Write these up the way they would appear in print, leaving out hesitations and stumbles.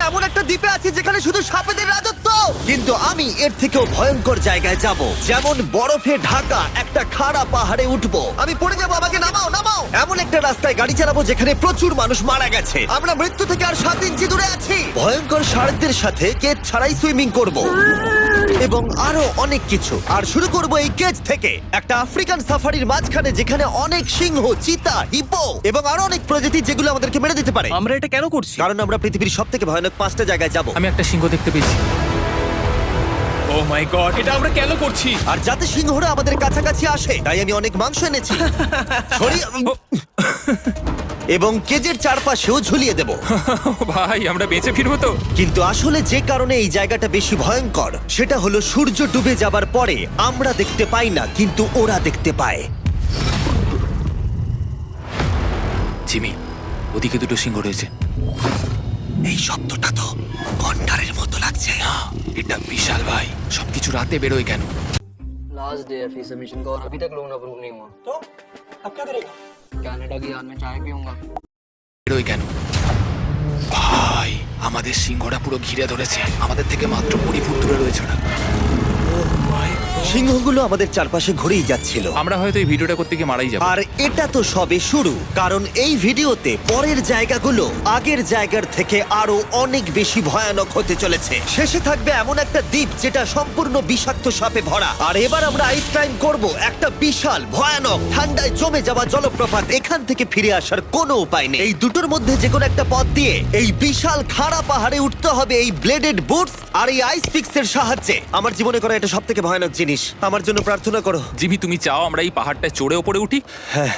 এমন একটা দ্বীপে আছি যেখানে শুধু সাপেদের রাজত্ব, কিন্তু আমি এর থেকেও ভয়ঙ্কর জায়গায় যাব, যেমন বরফে ঢাকা একটা খাড়া পাহাড়ে উঠবো। আমি পড়ে যাবো, আমাকে নামাও নামাও। এমন একটা রাস্তায় গাড়ি চালাবো যেখানে প্রচুর মানুষ মারা গেছে। আমরা মৃত্যু থেকে আর 7 ইঞ্চি দূরে আছি। ভয়ঙ্কর শার্কদের সাথে কেজ ছাড়াই সুইমিং করব এবং আরো অনেক কিছু। আর শুরু করব এই কেজ থেকে, একটা আফ্রিকান সাফারির মাঝখানে যেখানে অনেক সিংহ, চিতা, হিপো এবং আরো অনেক প্রজাতি যেগুলো আমাদেরকে মেরে দিতে পারে। আমরা এটা কেন করছি? কারণ আমরা পৃথিবীর সব থেকে ভয়ানক 5টা জায়গায় যাব। আমি একটা সিংহ দেখতে পেয়েছি। ও মাই গড, এটা আমরা কেন করছি? আর যাতে সিংহরা আমাদের কাছাকাছি আসে তাই আমি অনেক মাংস এনেছি। এবং কেজের চারপাশেও ঝুলিয়ে দেব। ভাই আমরা বেঁচে ফিরবো তো? কিন্তু আসলে যে কারণে এই জায়গাটা বেশি ভয়ঙ্কর সেটা হলো সূর্য ডুবে যাবার পরে আমরা দেখতে পাই না, কিন্তু ওরা দেখতে পায়। জিমি, ওদিকে দুটো সিংহ রয়েছে। এই শব্দটা তো কণ্ঠারের মতো লাগছে। না, এটা বিশাল ভাই। সবকিছু রাতে বেরোয় কেন? लास्ट डे है फीस सबमिशन का और अभी तक लोन अप्रूव नहीं हुआ। तो अब क्या करेगा? कनाडा की याद में चाय पीऊंगा। বেরোয় কেন? ভাই, আমাদের সিংহটা পুরো ঘিরে ধরেছে। আমাদের থেকে মাত্র 20 ফুট দূরে রয়েছে ওরা। সিংহগুলো আমাদের চারপাশে ঘুরেই যাচ্ছিল। আমরা হয়তো এই ভিডিওটা করতে গিয়ে মারাই যাবো। আর এটা তো সবে শুরু, কারণ এই ভিডিওতে পরের জায়গাগুলো আগের জায়গার থেকে আরো অনেক বেশি ভয়ানক হতে চলেছে। শেষে থাকবে এমন একটা দ্বীপ যেটা সম্পূর্ণ বিষাক্ত সাপে ভরা। আর এবার আমরা আইস ক্লাইম্ব করব একটা বিশাল ভয়ানক ঠান্ডায় জমে যাওয়া জলপ্রপাত। এখান থেকে ফিরে আসার কোনো উপায় নেই। এই দুটোর মধ্যে যে কোনো একটা পথ দিয়ে এই বিশাল খাড়া পাহাড়ে উঠতে হবে এই ব্লেডেড বুটস আর এই আইস পিক্সের সাহায্যে। আমার জীবনে করা এটা সবথেকে ভয়ানক জিনিস। আমার জন্য প্রার্থনা করো। জিমি, তুমি চাও আমরা এই পাহাড়টা চড়ে ওপরে উঠি? হ্যাঁ,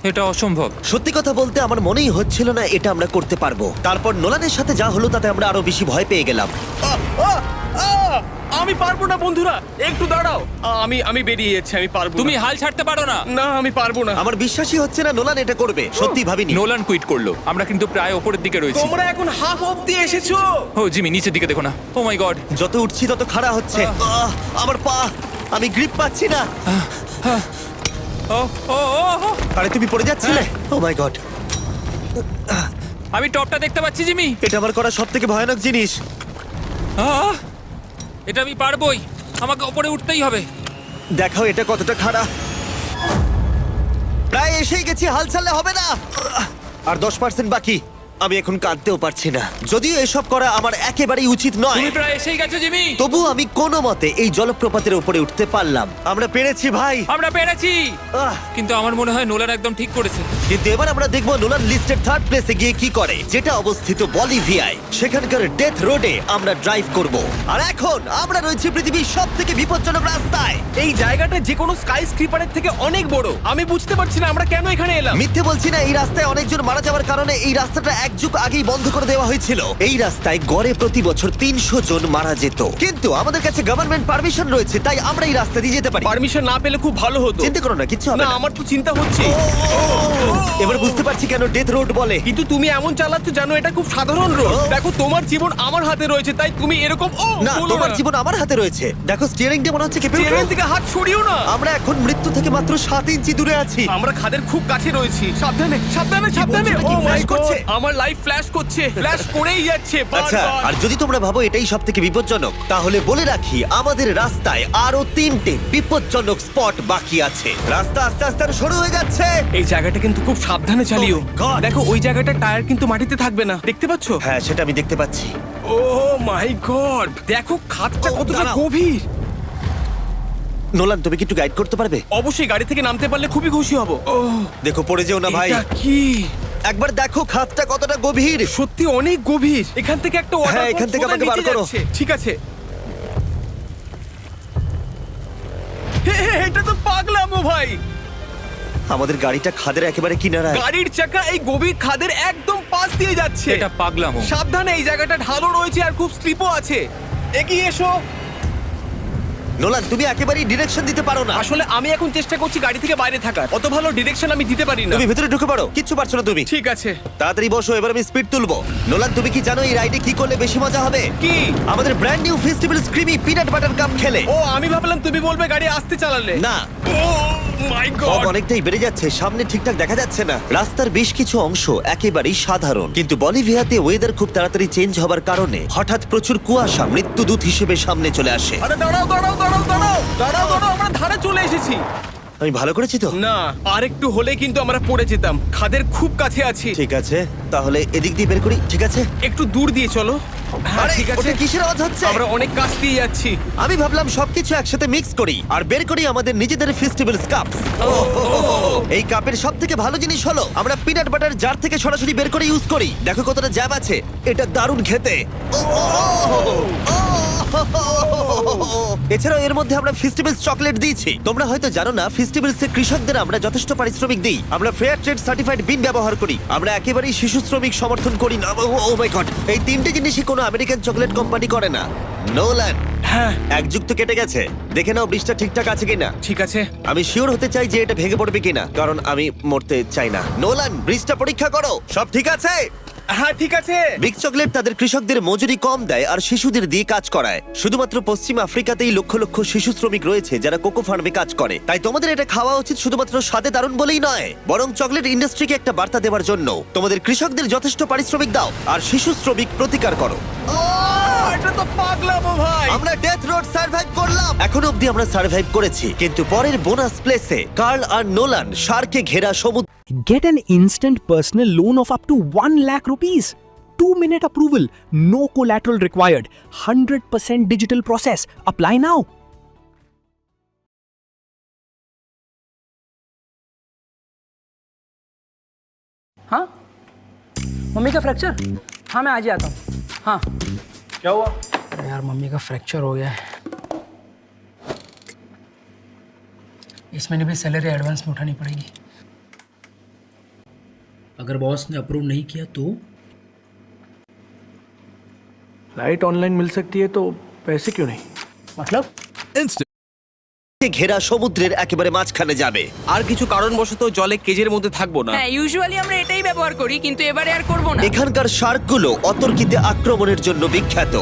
এটা অসম্ভব। সত্যি কথা বলতে আমার মনেই হচ্ছিল না এটা আমরা করতে পারবো। তারপর নোলানের সাথে যা হলো তাতে আমরা আরো বেশি ভয় পেয়ে গেলাম। আমি পারবো না বন্ধুরা, একটু দাঁড়াও। আমি বেরিয়ে যাচ্ছি, আমি পারবো না। তুমি হাল ছাড়তে পারো না। না, আমি পারবো না। আমার বিশ্বাসই হচ্ছে না নোলান এটা করবে। সত্যি ভাবিনি। নোলান কুইট করলো। আমরা কিন্তু প্রায় ওপরের দিকে রয়েছি। তোমরা এখন হাফ অবধি এসেছো। ও জিমি, নিচের দিকে দেখো না। ও মাই গড। যত উঠছি তত খাড়া হচ্ছে। আমার পা, আমি গ্রিপ পাচ্ছি না। ও ও ও ও। আরে তুমি পড়ে যাচ্ছিলে। ও মাই গড, আমি টপটা দেখতে পাচ্ছি জিমি। এটা আমার করা সব থেকে ভয়ানক জিনিস। আহ! এটা আমি পারবোই। আমাকে ওপরে উঠতেই হবে। দেখাও এটা কতটা খাড়া। প্রায় এসেই গেছি, হাল ছাড়লে হবে না। আর 10% বাকি। আমি এখন কাঁদতেও পারছি না, যদিও এসব করা আমার একেবারেই উচিত নয়। তুমি প্রায় এসেই গেছো জিমি। তবু আমি কোনো মতে এই জলপ্রপাতের উপরে উঠতে পারলাম। আমরা পেরেছি ভাই। আমরা পেরেছি। আহ, কিন্তু আমার মনে হয় নোলান একদম ঠিক করেছে। কিন্তু এবার আমরা দেখবো নোলান লিস্টের 3rd প্লেসে গিয়ে কি করে, যেটা অবস্থিত বলিভিয়ায়। সেখানকার ডেথ রোডে আমরা ড্রাইভ করব। আর এখন আমরা রয়েছি পৃথিবীর সব থেকে বিপজ্জনক রাস্তায়। এই জায়গাটা যে কোনো স্কাই স্ক্রিপারের থেকে অনেক বড়। আমি বুঝতে পারছি না আমরা কেন এখানে এলাম। মিথ্যে বলছি না, এই রাস্তায় অনেকজন মারা যাওয়ার কারণে এই রাস্তাটা 1 যুগ আগেই বন্ধ করে দেওয়া হয়েছিল। এই রাস্তায় গড়ে প্রতি বছর 300 জন মারা যেত, কিন্তু আমাদের কাছে গভর্নমেন্ট পারমিশন রয়েছে, তাই আমরা এই রাস্তা দিয়ে যেতে পারি। পারমিশন না পেলে খুব ভালো হতো। চিন্তা করো না, কিচ্ছু হবে না, না। আমার তো চিন্তা হচ্ছে। এবার বুঝতে পারছি কেন ডেথ রোড বলে। কিন্তু তুমি এমন চালাচ্ছ জানো এটা খুব সাধারণ রোড। ও। দেখো তোমার জীবন আমার হাতে রয়েছে, তাই তুমি এরকম না, তোমার জীবন আমার হাতে রয়েছে। দেখো স্টিয়ারিংটা মনে হচ্ছে কেঁপে উঠলো। থেকে হাত সরিও না। আমরা এখন মৃত্যু থেকে মাত্র 7 ইঞ্চি দূরে আছি। আমরা খাদের খুব কাছে রয়েছি। সাবধানে সাবধানে সাবধানে। বলছো, নাকি ও মাই flash করছে? গড, আমার লাইফ ফ্ল্যাশ করছে, ফ্ল্যাশ করেই যাচ্ছে আচ্ছা, বারবার। আর যদি তোমরা ভাবো এটাই সব থেকে বিপজ্জনক, তাহলে বলে রাখি আমাদের রাস্তায় আরো 3টে বিপজ্জনক স্পট বাকি আছে। রাস্তা আস্তে আস্তে আরো সরু হয়ে যাচ্ছে। এই জায়গাটা কিন্তু খুব সাবধানে চালিও। Oh my God! দেখো ওই জায়গাটার টায়ার কিন্তু মাটিতে থাকবে না, দেখতে পাচ্ছো? হ্যাঁ, সেটা আমি দেখতে পাচ্ছি। ও মাই গড, দেখো খাদটা Oh, কতটা দাঁড়াও। গভীর। নোলান, তুমি কি একটু গাইড করতে পারবে? অবশ্যই, গাড়ি থেকে নামতে পারলে খুবই খুশি হব। ও দেখো পড়ে যেও না ভাই। এটা কি? একবার দেখো খাতটা কতটা গভীর। সত্যি অনেক গভীর। এখান থেকে একটা ওয়াটার হ্যাঁ, এখান থেকে আমাকে বার করো। ঠিক আছে। এটা তো পাগলামো ভাই। আমাদের গাড়িটা খাদের একেবারে কিনারায়। গাড়ির চাকা এই গভীর খাদের একদম পাশ দিয়ে যাচ্ছে। এটা পাগলামো। সাবধানে, এই জায়গাটা ঢালু রয়েছে আর খুব স্লিপও আছে। এগিয়ে এসো। নোলান, তুমি একেবারেই ডিরেকশন দিতে পারো না। আসলে আমি এখন চেষ্টা করছি গাড়ি থেকে বাইরে থাকার। অত ভালো ডিরেকশন আমি দিতে পারি না। তুমি ভেতরে ঢুকে পারো, কিচ্ছু পারছো না তুমি। ঠিক আছে। তাড়াতাড়ি বসো, এবার আমি স্পিড তুলবো। নোলান, তুমি কি জানো এই রাইডে কি করলে বেশি মজা হবে? কি? আমাদের brand new festival creamy peanut butter cup খেলে। ও, আমি ভাবলাম তুমি বলবে গাড়ি আস্তে চালালে। না, ও মাই ফগ গড! অনেকটাই বেড়ে যাচ্ছে, সামনে ঠিকঠাক দেখা যাচ্ছে না। রাস্তার বেশ কিছু অংশ একেবারেই সাধারণ, কিন্তু বলিভিয়াতে ওয়েদার খুব তাড়াতাড়ি চেঞ্জ হবার কারণে হঠাৎ প্রচুর কুয়াশা মৃত্যুদূত হিসেবে সামনে চলে আসে। আরে দাঁড়াও দাঁড়াও দাঁড়াও দাঁড়াও দাঁড়াও দাঁড়াও, আমরা ধারে চলে এসেছি। আমি ভালো করেছি তো? না, আর একটু হলে কিন্তু আমরা পড়ে যেতাম। খাদের খুব কাছে আছি। ঠিক আছে, তাহলে এদিক দিয়ে বের করি। ঠিক আছে, একটু দূর দিয়ে চলো। হ্যাঁ আরে, ঠিক আছে। ওটা কিসের আওয়াজ হচ্ছে? আমরা অনেক কাছ দিয়ে যাচ্ছি। আমি ভাবলাম সবকিছু একসাথে মিক্স করি আর বের করি আমাদের নিজেদের ফেস্টিভ্যাল কাপ। এই কাপের সব থেকে ভালো জিনিস হলো আমরা পিনাট বাটার জার থেকে সরাসরি বের করে ইউজ করি। দেখো কতটা জ্যাব আছে, এটা দারুণ খেতে। এছাড়াও এর মধ্যে আমরা ফেস্টিভ্যালস চকলেট দিয়েছি। তোমরা হয়তো জানো না, ফেস্টিভ্যালস এর কৃষকদের আমরা যথেষ্ট পারিশ্রমিক দিই। আমরা ফেয়ার ট্রেড সার্টিফাইড বিন ব্যবহার করি। আমরা একেবারেই শিশু শ্রমিক সমর্থন করি না। ও মাই গড, এই তিনটে জিনিসই কোনো আমেরিকান চকলেট কোম্পানি করে না। নোলান, হ্যাঁ এক যুগ তো কেটে গেছে, দেখে নাও ব্রিজটা ঠিকঠাক আছে কিনা। ঠিক আছে। আমি শিওর হতে চাই যে এটা ভেঙে পড়বে কিনা, কারণ আমি মরতে চাই না। নোলান, ব্রিজটা পরীক্ষা করো, সব ঠিক আছে? হ্যাঁ ঠিক আছে। বিগ চকলেট তাদের কৃষকদের মজুরি কম দেয় আর শিশুদের দিয়ে কাজ করায়। শুধুমাত্র পশ্চিম আফ্রিকাতেই লক্ষ লক্ষ শিশু শ্রমিক রয়েছে যারা কোকো ফার্মে কাজ করে। তাই তোমাদের এটা খাওয়া উচিত শুধুমাত্র স্বাদে দারুণ বলেই নয়, বরং চকলেট ইন্ডাস্ট্রিকে একটা বার্তা দেওয়ার জন্য। তোমাদের কৃষকদের যথেষ্ট পারিশ্রমিক দাও আর শিশু শ্রমিক প্রতিকার করো। এটা তো পাগলামো ভাই। আমরা ডেথ রোড সার্ভাইভ করলাম। এখন অবধি আমরা সার্ভাইভ করেছি, কিন্তু পরের বোনাস প্লেসে কার্ল আর নোলান শার্কে ঘেরা সমুদ্র। Get an instant personal loan of up to 1 lakh rupees. 2-minute approval, no collateral required, 100% digital process. Apply now. हाँ मम्मी का फ्रैक्चर। हाँ मैं आज ही आता हूँ। हाँ क्या हुआ? अरे यार मम्मी का फ्रैक्चर हो गया है। इस महीने भी सैलरी एडवांस में उठानी पड़ेगी। अगर बॉस ने अप्रूव नहीं किया तो? फ्लाइट ऑनलाइन मिल सकती है तो पैसे क्यों नहीं? मतलब ঘেরা সমুদ্রের একেবারে মাঝখানে যাবে। আর কিছু কারণবশত জলে কেজের মধ্যে থাকবো না। হ্যাঁ ইউজুয়ালি আমরা এটাই ব্যবহার করি, কিন্তু এবারে আর করব না। এখানকার শার্কগুলো অতর্কিতে আক্রমণের জন্য বিখ্যাত,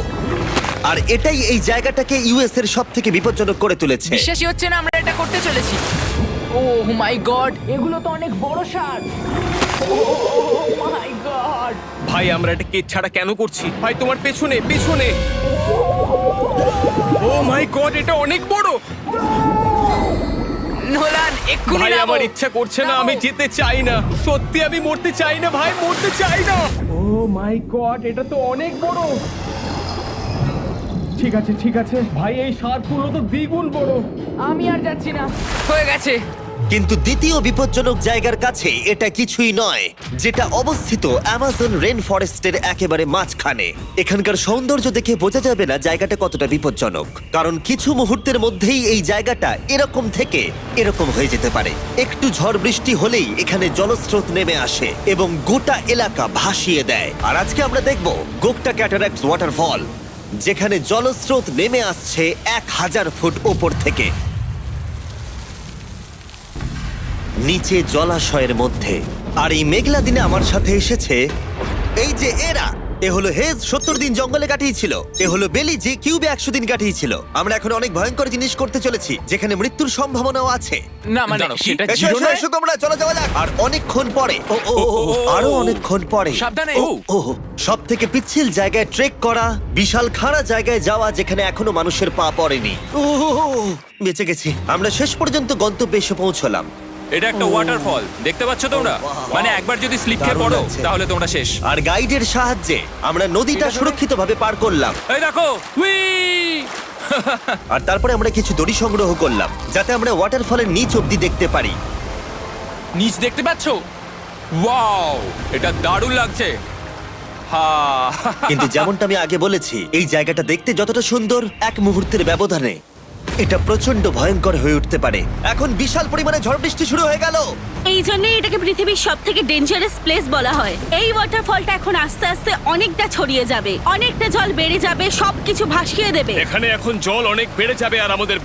আর এটাই এই জায়গাটাকে ইউএস এর সব থেকে বিপজ্জনক করে তুলেছে। বিশ্বাসই হচ্ছে না আমরা এটা করতে চলেছি। ও মাই গড, এগুলো তো অনেক বড় শার্ক। ও মাই গড ভাই আমরা এটা কেজ ছাড়া কেন করছি? ভাই তোমার পেছনে পেছনে। ও মাই গড, এটা অনেক বড়। নোলান এক্ষুনি ভাই নামো। আমার ইচ্ছা করছে না, আমি যেতে চাই না। সত্যি আমি মরতে চাই না ভাই, মরতে চাই না। ও মাই গড, এটা তো অনেক বড়। ঠিক আছে ঠিক আছে ভাই, এই শার্কগুলো তো দ্বিগুণ বড়। আমি আর যাচ্ছি না, হয়ে গেছে। কিন্তু দ্বিতীয় বিপজ্জনক জায়গার কাছে এটা কিছুই নয়, যেটা অবস্থিত অ্যামাজন রেন ফরেস্টের একেবারে মাঝখানে। এখানকার সৌন্দর্য দেখে বোঝা যাবে না জায়গাটা কতটা বিপজ্জনক, কারণ কিছু মুহূর্তের মধ্যেই এই জায়গাটা এরকম থেকে এরকম হয়ে যেতে পারে। একটু ঝড় বৃষ্টি হলেই এখানে জলস্রোত নেমে আসে এবং গোটা এলাকা ভাসিয়ে দেয়। আর আজকে আমরা দেখব গোকটা ক্যাটারাক্টস ওয়াটারফল, যেখানে জলস্রোত নেমে আসছে 1000 ফুট ওপর থেকে নিচে জলাশয়ের মধ্যে। আর এই মেঘলা দিনে আমার সাথে এসেছে এই যে এরা। এ হলো হেজ, 70 দিন জঙ্গলে কাটিয়েছিল। এ হলো বেলি, যে কিউবে 100 দিন কাটিয়েছিল। আমরা এখন অনেক ভয়ঙ্কর জিনিস করতে চলেছি, যেখানে মৃত্যুর সম্ভাবনাও আছে। না মানে সেটা এসো, এসো, এসো তোমরা, চলো যাওয়া যাক। আর অনেকক্ষণ পরে আরো অনেকক্ষণ পরে সাবধানে। সব থেকে পিচ্ছিল জায়গায় ট্রেক করা, বিশাল খাড়া জায়গায় যাওয়া যেখানে এখনো মানুষের পা পড়েনি। বেঁচে গেছি। আমরা শেষ পর্যন্ত গন্তব্যে এসে পৌঁছলাম। এটা একটা ওয়াটারফল, দেখতে পাচ্ছ তোমরা? মানে একবার যদি স্লিপ খেয়ে পড়ো তাহলে তোমরা শেষ। আর গাইডের সাহায্যে আমরা নদীটা সুরক্ষিতভাবে পার করলাম। এই দেখো, উই! আর তারপরে আমরা কিছু দড়ি সংগ্রহ করলাম যাতে আমরা ওয়াটারফলের নিচ অব্দি দেখতে পারি। নিচ দেখতে পাচ্ছ? ওয়াও, এটা দারুণ লাগছে। হা! কিন্তু যেমনটা আমি আগে বলেছি, এই জায়গাটা দেখতে যতটা সুন্দর, এক মুহূর্তের ব্যবধানে এটা প্রচন্ড ভয়ঙ্কর হয়ে উঠতে পারে। এখন বিশাল পরিমাণে ঝড় বৃষ্টি শুরু হয়ে গেল। এই জন্যই এটাকে পৃথিবীর সব থেকে ডেঞ্জারাস প্লেস বলা হয়। এই ওয়াটারফলটা এখন আস্তে আস্তে অনেকটা ছড়িয়ে যাবে, অনেকটা জল বেড়ে যাবে, সবকিছু ভাসিয়ে দেবে। এখানে এখন জল অনেক বেড়ে যাবে আর আমাদের